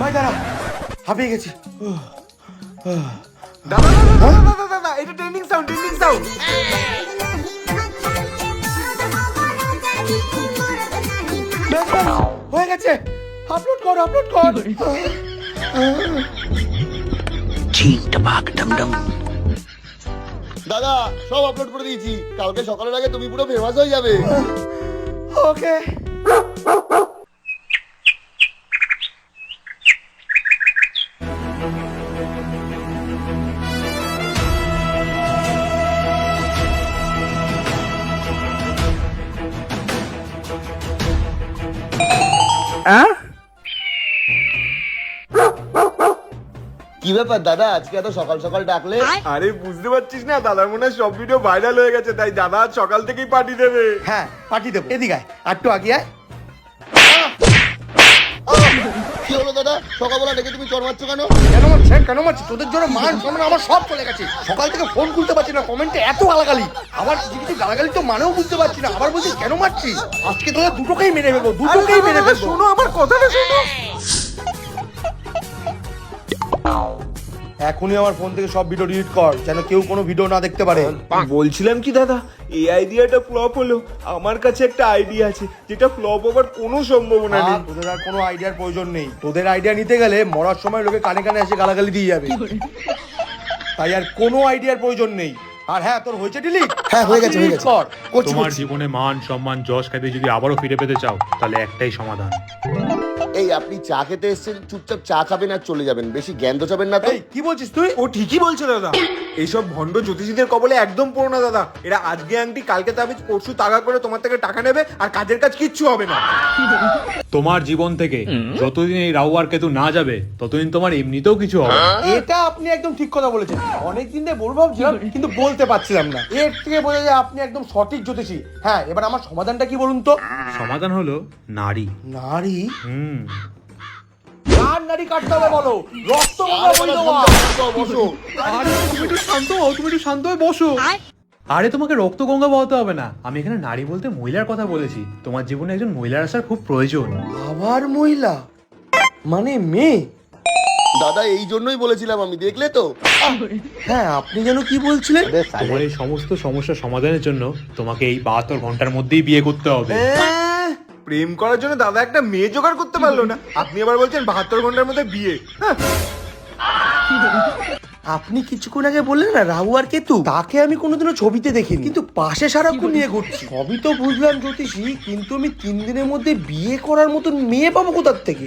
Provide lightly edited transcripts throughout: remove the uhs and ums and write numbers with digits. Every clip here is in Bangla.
ভাই দাঁড়া, হাঁপিয়ে গেছি। দাদা এটা ট্রেন্ডিং সাউন্ড হয়ে গেছে, আপলোড কর। দাদা সব আপলোড করে দিয়েছি, কালকে সকালের আগে তুমি পুরো ফেমাস হয়ে যাবে। ওকে। কি ব্যাপার দাদা, আজকে এত সকাল সকাল ডাকলে? আরে বুঝতে পারছিস না, দাদার মনে হয় সব ভিডিও ভাইরাল হয়ে গেছে, তাই দাদা আজ সকাল থেকেই পার্টি দেবে। হ্যাঁ পাঠিয়ে দেবো, এদিকে আয়, একটু আগে আয়। কি হলো দাদা, সকালবেলা ডেকে তুমি চড় মারছো কেন? কেন মারছি? তোদের জন্য মান সম্মান আমার সব চলে গেছে। সকাল থেকে ফোন খুলতে পারছি না, কমেন্টে এত গালাগালি। আবার কিছু গালাগালি তো মানেও বুঝতে পারছি না, আবার বলছিস কেন মারছি? আজকে তোদের দুটোকেই মেরে ফেলবো, শোনো আমার কথাটা শোনো। এখনই আমার ফোন থেকে সব ভিডিও ডিলিট কর, যেন কেউ কোনো ভিডিও না দেখতে পারে। বলছিলাম কি দাদা, এই আইডিয়াটা ফ্লপ হলো, আমার কাছে একটা আইডিয়া আছে যেটা ফ্লপ হবার কোনো সম্ভাবনা নেই। তোদের আর কোনো আইডিয়ার প্রয়োজন নেই। তোদের আইডিয়া নিতে গেলে মরার সময় লোকে কানে কানে এসে গালাগালি দিয়ে যাবে, তাই আর কোনো আইডিয়ার প্রয়োজন নেই। আর হ্যাঁ, তোর হয়েছে ডিলিট? হ্যাঁ হয়ে গেছে। তোমার জীবনে মান সম্মান যশ খ্যাতি যদি আবারও ফিরে পেতে চাও, তাহলে একটাই সমাধান। এই আপনি চা খেতে এসেছেন, চুপচাপ চা খাবেন আর চলে যাবেন, বেশি জ্ঞান তো চাবেন না তো। এই কি বলছিস তুই? ও ঠিকই বলছে দাদা, এইসব ভণ্ড জ্যোতিষীদের কবলে একদম পড়ো না দাদা। এরা আজকে আংটি কালকে তাবিজ পরশু তাগা করে তোমার থেকে টাকা নেবে, আর কাজের কাজ কিচ্ছু হবে না। তোমার জীবন থেকে যতদিন এই রাহু আর কেতু না যাবে, ততদিন তোমার এমনিতেও কিছু হবে না। এটা আপনি একদম ঠিক কথা বলেছেন। অনেকদিন ধরে বলবো ভাবছিলাম, কিন্তু বলতে পারছিলাম না। এর থেকে বোঝা যায় আপনি একদম সঠিক জ্যোতিষী। হ্যাঁ, এবার আমার সমাধানটা কি বলুন তো? সমাধান হলো নারী। নারী? হুম কার নারী কাটতে হবে বলো? রক্ত বসো। আরে তুমি একটু শান্ত হয়ে বসো। আরে তোমাকে রক্ত গঙ্গা বলতে হবে না, আমি এখানে নারী বলতে মহিলার কথা বলেছি। তোমার জীবনে একজন মহিলার আসার খুব প্রয়োজন। আবার মহিলা মানে মেয়ে? দাদা এই জন্যই বলেছিলাম আমি, দেখলে তো। হ্যাঁ, আপনি যেন কি বলছিলেন? তোমার এই সমস্ত সমস্যার সমাধানের জন্য তোমাকে এই 72 ঘন্টার মধ্যেই বিয়ে করতে হবে। প্রেম করার জন্য দাদা একটা মেয়ে জোগাড় করতে পারলো না, আপনি আবার বলছেন 72 ঘন্টার মধ্যে বিয়ে। আপনি কিছুক্ষণ আগে বললেন না রাহু আর কেতু, তাকে আমি কোনোদিনও ছবিতে দেখিনি, কিন্তু পাশে সারাক্ষণ নিয়ে ঘুরছি। সবই তো বুঝলাম জ্যোতিষী, কিন্তু আমি 3 দিনের মধ্যে বিয়ে করার মতন মেয়ে পাবো কোথার থেকে?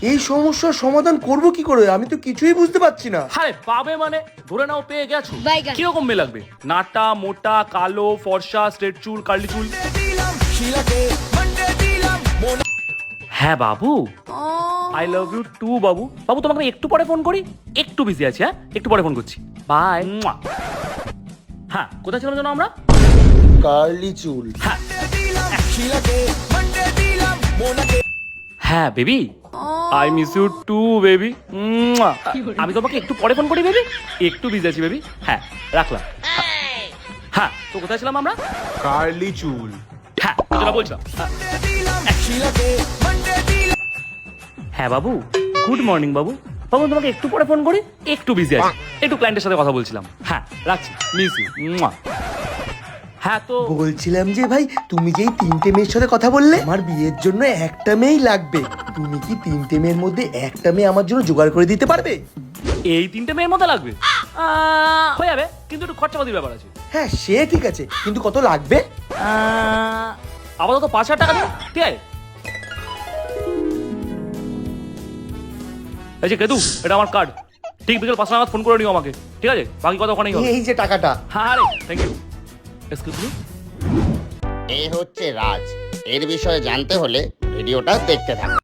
এই সমস্যার সমাধান করব কি করে? আমি তো কিছুই বুঝতে পারছি না। হ্যাঁ পাবে মানে ধরে নাও পেয়ে গেছো। কিরকম মেয়ে লাগবে? নাটা, মোটা, কালো, ফর্সা, স্ট্রেট চুল, কার্লি চুল? হ্যাঁ বাবু, আই লাভ ইউ টু বাবু। বাবু তোমাকে একটু পরে ফোন করি, একটু বিজি আছি। হ্যাঁ একটু পরে ফোন করছি, বাই। হ্যাঁ কোথায় ছিলাম যেন আমরা? কার্লি চুল। হ্যাঁ baby, I miss you too baby. আমি তোমাকে একটু পরে ফোন করি বেবি, একটু বিজি আছি বেবি। হ্যাঁ রাখলাম। হ্যাঁ তো কোথায় ছিলাম আমরা? কার্লি চুল। হ্যাঁ যেটা বলছিলাম। হ্যাঁ বাবু, গুড মর্নিং বাবু। বাবু তোমাকে একটু পরে ফোন করি, একটু বিজি আছি, একটু ক্লায়েন্টের সাথে কথা বলছিলাম। হ্যাঁ রাখছি, মিস ইউ। হ্যাঁ তো বলছিলাম যে ভাই, তুমি যেই 3টে মেয়ের সাথে কথা বললে, আমার বিয়ের জন্য একটা মেয়েই লাগবে। তুমি কি 3টে মেয়ের মধ্যে একটা মেয়ে আমার জন্য জোগাড় করে দিতে পারবে? এই 3টে মেয়ের মধ্যে লাগবে? হয়ে যাবে, কিন্তু একটু খরচাপাতির ব্যাপার আছে। হ্যাঁ সে ঠিক আছে, কিন্তু কত লাগবে? আপাতত 5,000 টাকা দিন, ঠিক আছে? এই যে কেতু, এটা আমার কার্ড। ঠিক বিকেল 5টা নাগাদ ফোন করে নিও আমাকে, ঠিক আছে? বাকি কথা ওখানেই হবে। এই যে টাকাটা। হ্যাঁ রে, থ্যাংক ইউ। Excuse me. এ হচ্ছে রাজ, এর বিষয়ে জানতে হলে ভিডিওটা দেখতে থাকুন।